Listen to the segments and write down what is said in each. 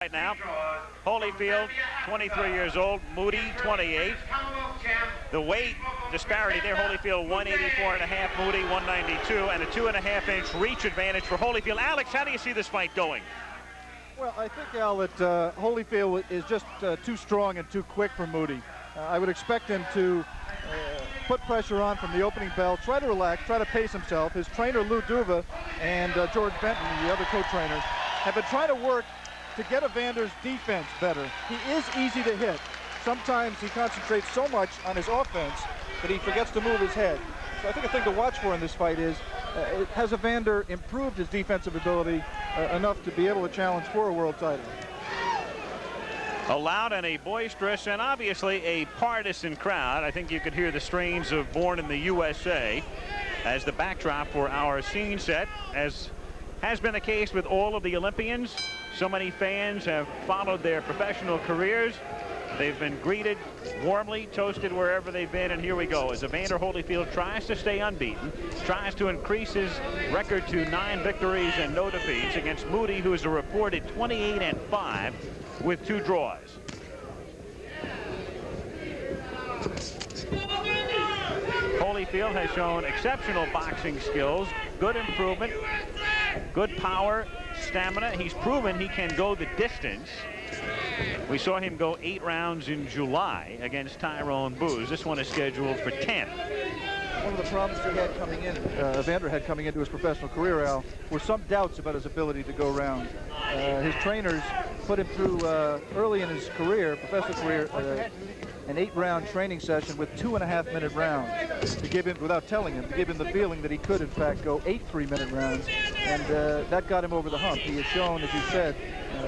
Right now, Holyfield, 23 years old, Mutti, 28. The weight disparity there, Holyfield 184.5, Mutti 192, and a 2.5-inch reach advantage for Holyfield. Alex, how do you see this fight going? Well, I think, Al, that Holyfield is just too strong and too quick for Mutti. I would expect him to put pressure on from the opening bell, try to relax, try to pace himself. His trainer, Lou Duva, and George Benton, the other co-trainers, have been trying to work to get Evander's defense better. He is easy to hit. Sometimes he concentrates so much on his offense that he forgets to move his head. So I think a thing to watch for in this fight is, has Evander improved his defensive ability enough to be able to challenge for a world title? A loud and a boisterous and obviously a partisan crowd. I think you could hear the strains of Born in the USA as the backdrop for our scene set, as has been the case with all of the Olympians. So many fans have followed their professional careers. They've been greeted warmly, toasted wherever they've been, and here we go as Evander Holyfield tries to stay unbeaten, tries to increase his record to 9 victories and no defeats against Mutti, who is a reported 28-5 with 2 draws. Holyfield has shown exceptional boxing skills, good improvement, good power, stamina. He's proven he can go the distance. We saw him go 8 rounds in July against Tyrone Booz. This one is scheduled for 10. One of the problems he had coming in, Evander had coming into his professional career, Al, were some doubts about his ability to go round. His trainers put him through early in his career, professional career, an 8-round training session with 2.5-minute rounds to give him, without telling him, to give him the feeling that he could in fact go 8 3-minute rounds, and that got him over the hump. He has shown, as you said,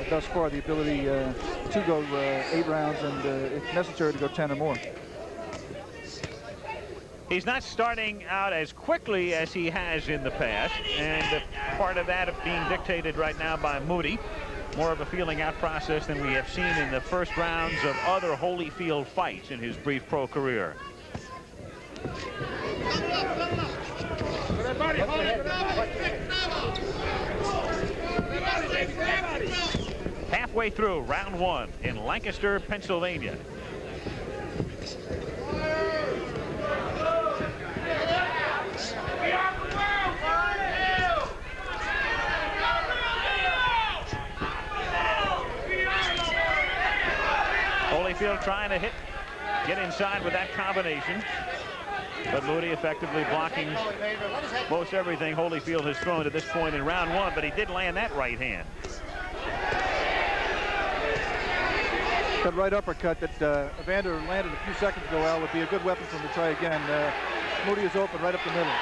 thus far the ability to go 8 rounds and if necessary to go 10 or more. He's not starting out as quickly as he has in the past, and part of that being dictated right now by Mutti. More of a feeling out process than we have seen in the first rounds of other Holyfield fights in his brief pro career. Halfway through round 1 in Lancaster, Pennsylvania. Holyfield trying to get inside with that combination, but Mutti effectively blocking most everything Holyfield has thrown to this point in round 1, but he did land that right hand. That right uppercut that Evander landed a few seconds ago, Al, would be a good weapon for him to try again. Mutti is open right up the middle.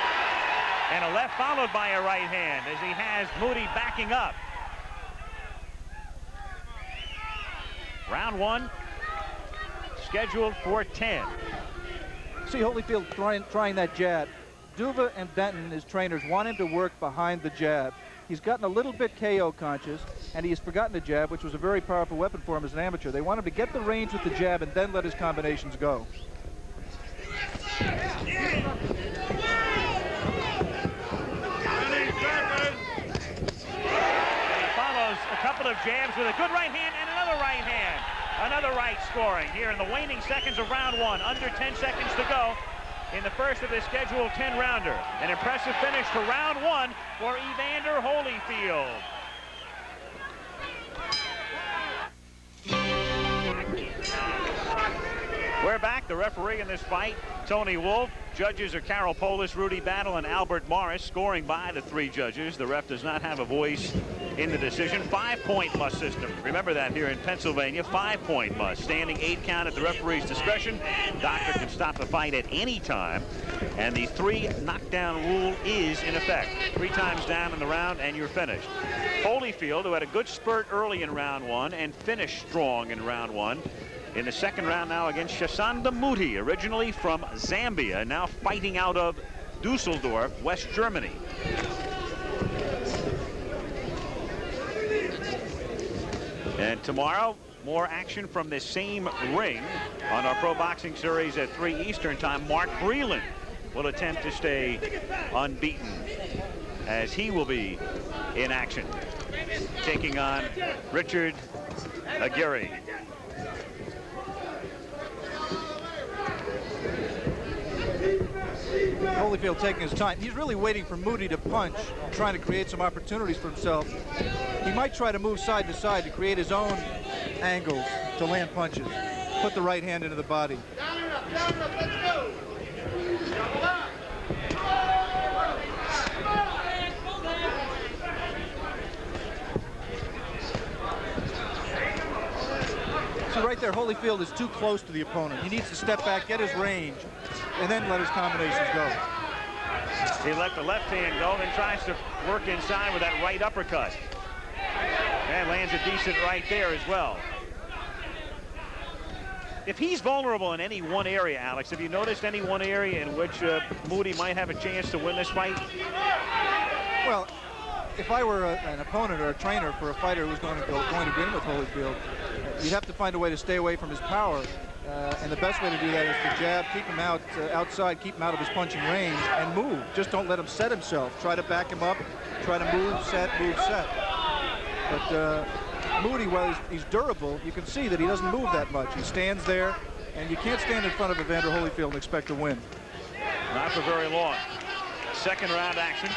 And a left followed by a right hand as he has Mutti backing up. Round 1 scheduled for 10. See Holyfield trying that jab. Duva and Benton, his trainers, want him to work behind the jab. He's gotten a little bit KO conscious, and he has forgotten the jab, which was a very powerful weapon for him as an amateur. They want him to get the range with the jab and then let his combinations go. He follows a couple of jabs with a good right hand and another right hand. Another right scoring here in the waning seconds of round 1. Under 10 seconds to go in the first of this scheduled 10-rounder. An impressive finish to round 1 for Evander Holyfield. We're back. The referee in this fight, Tony Wolf. Judges are Carol Polis, Rudy Battle, and Albert Morris. Scoring by the 3 judges. The ref does not have a voice in the decision. 5-point must system. Remember that here in Pennsylvania. 5-point must. Standing 8 count at the referee's discretion. Doctor can stop the fight at any time. And the 3 knockdown rule is in effect. 3 times down in the round and you're finished. Holyfield, who had a good spurt early in round 1 and finished strong in round 1. In the second round now against Chisanda Mutti, originally from Zambia, now fighting out of Dusseldorf, West Germany. And tomorrow, more action from this same ring on our Pro Boxing Series at 3 Eastern Time. Mark Breland will attempt to stay unbeaten as he will be in action, taking on Richard Aguirre. Holyfield taking his time. He's really waiting for Mutti to punch, trying to create some opportunities for himself. He might try to move side to side to create his own angles to land punches. Put the right hand into the body. Let's go. So right there, Holyfield is too close to the opponent. He needs to step back, get his range, and then let his combinations go. He let the left hand go, then tries to work inside with that right uppercut. And lands a decent right there as well. If he's vulnerable in any one area, Alex, have you noticed any one area in which Mutti might have a chance to win this fight? Well, if I were an opponent or a trainer for a fighter who was going to go in with Holyfield, you'd have to find a way to stay away from his power. And the best way to do that is to jab, keep him out outside, keep him out of his punching range, and move. Just don't let him set himself. Try to back him up, try to move, set, move, set. But Mutti, while he's durable, you can see that he doesn't move that much. He stands there, and you can't stand in front of Evander Holyfield and expect to win. Not for very long. Second round action.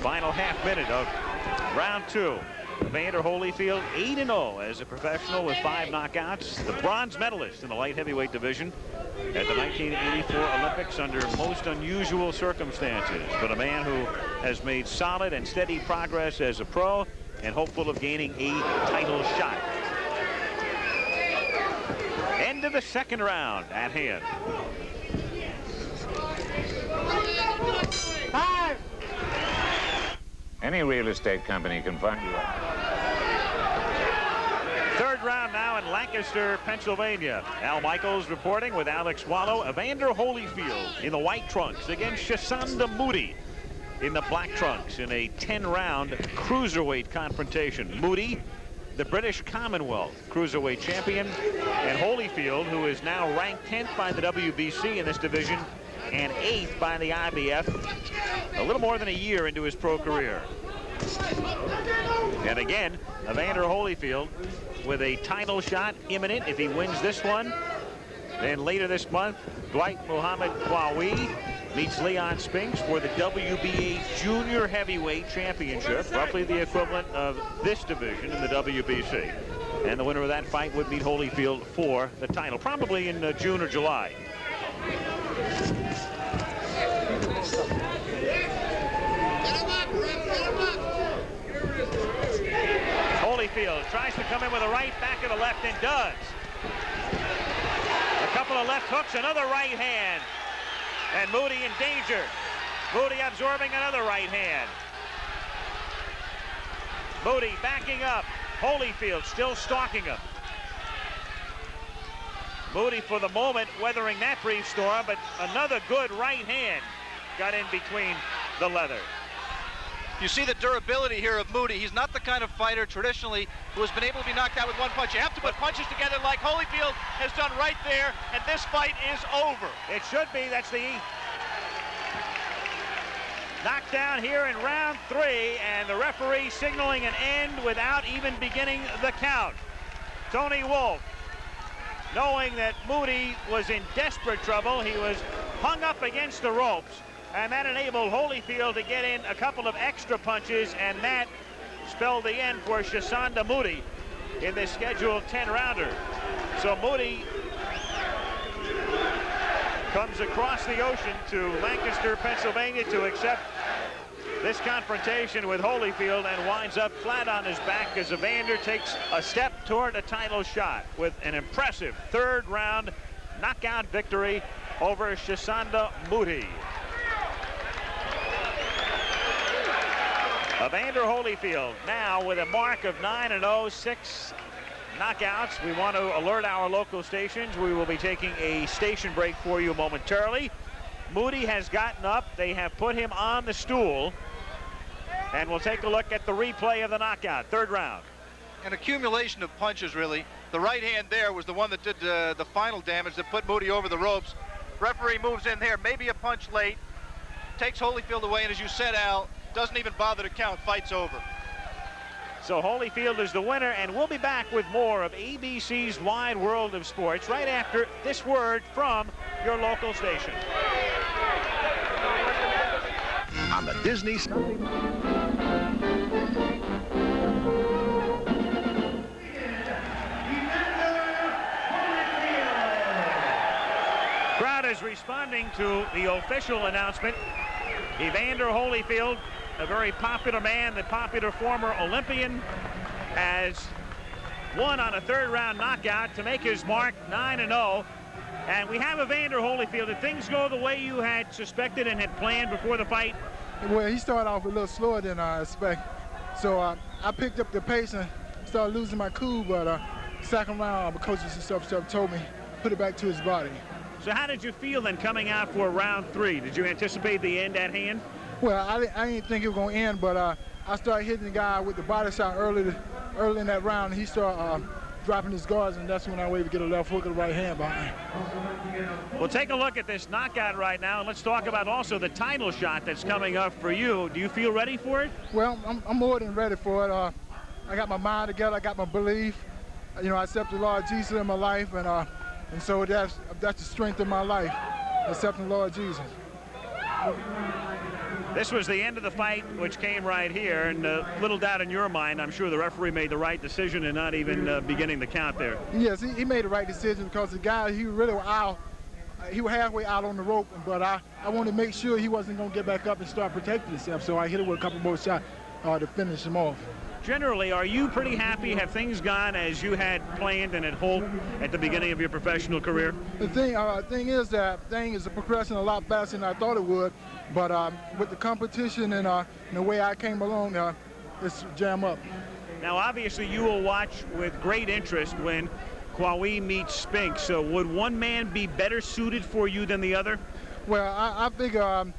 Final half minute of round 2. Evander Holyfield 8-0 as a professional with 5 knockouts. The bronze medalist in the light heavyweight division at the 1984 Olympics under most unusual circumstances. But a man who has made solid and steady progress as a pro and hopeful of gaining a title shot. End of the second round at hand. 5. Any real estate company can find you. Third round now in Lancaster, Pennsylvania. Al Michaels reporting with Alex Wallow. Evander Holyfield in the white trunks against Chisanda Mutti in the black trunks in a 10-round cruiserweight confrontation. Mutti, the British Commonwealth cruiserweight champion, and Holyfield, who is now ranked 10th by the WBC in this division and 8th by the IBF, a little more than a year into his pro career. And again, Evander Holyfield with a title shot imminent if he wins this one. Then later this month, Dwight Muhammad Qawi meets Leon Spinks for the WBA Junior Heavyweight Championship, roughly the equivalent of this division in the WBC. And the winner of that fight would meet Holyfield for the title, probably in June or July. Holyfield tries to come in with a right, back of the left, and does. A couple of left hooks, another right hand. And Mutti in danger. Mutti absorbing another right hand. Mutti backing up. Holyfield still stalking him. Mutti for the moment weathering that brief storm, but another good right hand got in between the leather. You see the durability here of Mutti. He's not the kind of fighter traditionally who has been able to be knocked out with one punch. You have to put punches together like Holyfield has done right there, and this fight is over. It should be. That's the knockdown here in round 3, and the referee signaling an end without even beginning the count. Tony Wolf, knowing that Mutti was in desperate trouble, he was hung up against the ropes, and that enabled Holyfield to get in a couple of extra punches, and that spelled the end for Chisanda Mutti in this scheduled 10-rounder. So Mutti comes across the ocean to Lancaster, Pennsylvania to accept this confrontation with Holyfield and winds up flat on his back as Evander takes a step toward a title shot with an impressive third-round knockout victory over Chisanda Mutti. Evander Holyfield now with a mark of 9-0, 6 knockouts. We want to alert our local stations. We will be taking a station break for you momentarily. Mutti has gotten up. They have put him on the stool. And we'll take a look at the replay of the knockout, third round. An accumulation of punches, really. The right hand there was the one that did the final damage that put Mutti over the ropes. Referee moves in there, maybe a punch late, takes Holyfield away, and as you said, Al, doesn't even bother to count. Fight's over. So Holyfield is the winner, and we'll be back with more of ABC's Wide World of Sports right after this word from your local station. On the Disney... Crowd is responding to the official announcement. Evander Holyfield, a very popular man, the popular former Olympian, has won on a third-round knockout to make his mark 9-0. And we have Evander Holyfield. Did things go the way you had suspected and had planned before the fight? Well, he started off a little slower than I expected. So I picked up the pace and started losing my cool, but second round, the coaches and stuff told me, put it back to his body. So how did you feel then coming out for round 3? Did you anticipate the end at hand? Well, I didn't think it was going to end, but I started hitting the guy with the body shot early in that round. He started dropping his guards, and that's when I was able to get a left hook and a right hand behind. We'll take a look at this knockout right now, and let's talk about also the title shot that's coming up for you. Do you feel ready for it? Well, I'm more than ready for it. I got my mind together. I got my belief. You know, I accept the Lord Jesus in my life, and so that's the strength of my life, accepting the Lord Jesus. This was the end of the fight, which came right here, and little doubt in your mind, I'm sure the referee made the right decision in not even beginning the count there. Yes, he made the right decision because the guy, he really was out. He was halfway out on the rope, but I wanted to make sure he wasn't going to get back up and start protecting himself, so I hit him with a couple more shots to finish him off. Generally, are you pretty happy? Have things gone as you had planned and had hoped at the beginning of your professional career? The thing is that thing is progressing a lot faster than I thought it would, but with the competition and the way I came along, it's jam up. Now, obviously, you will watch with great interest when Kwawi meets Spinks. So would one man be better suited for you than the other? Well, I figure,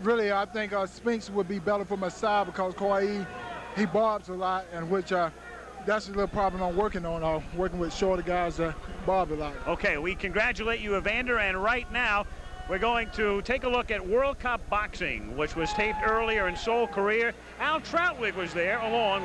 really, I think Spinks would be better for my side because Kwawi, he bobs a lot, and which that's a little problem I'm working on, working with shorter guys that bob a lot. Okay, we congratulate you, Evander, and right now we're going to take a look at World Cup boxing, which was taped earlier in Seoul, Korea. Al Troutwig was there along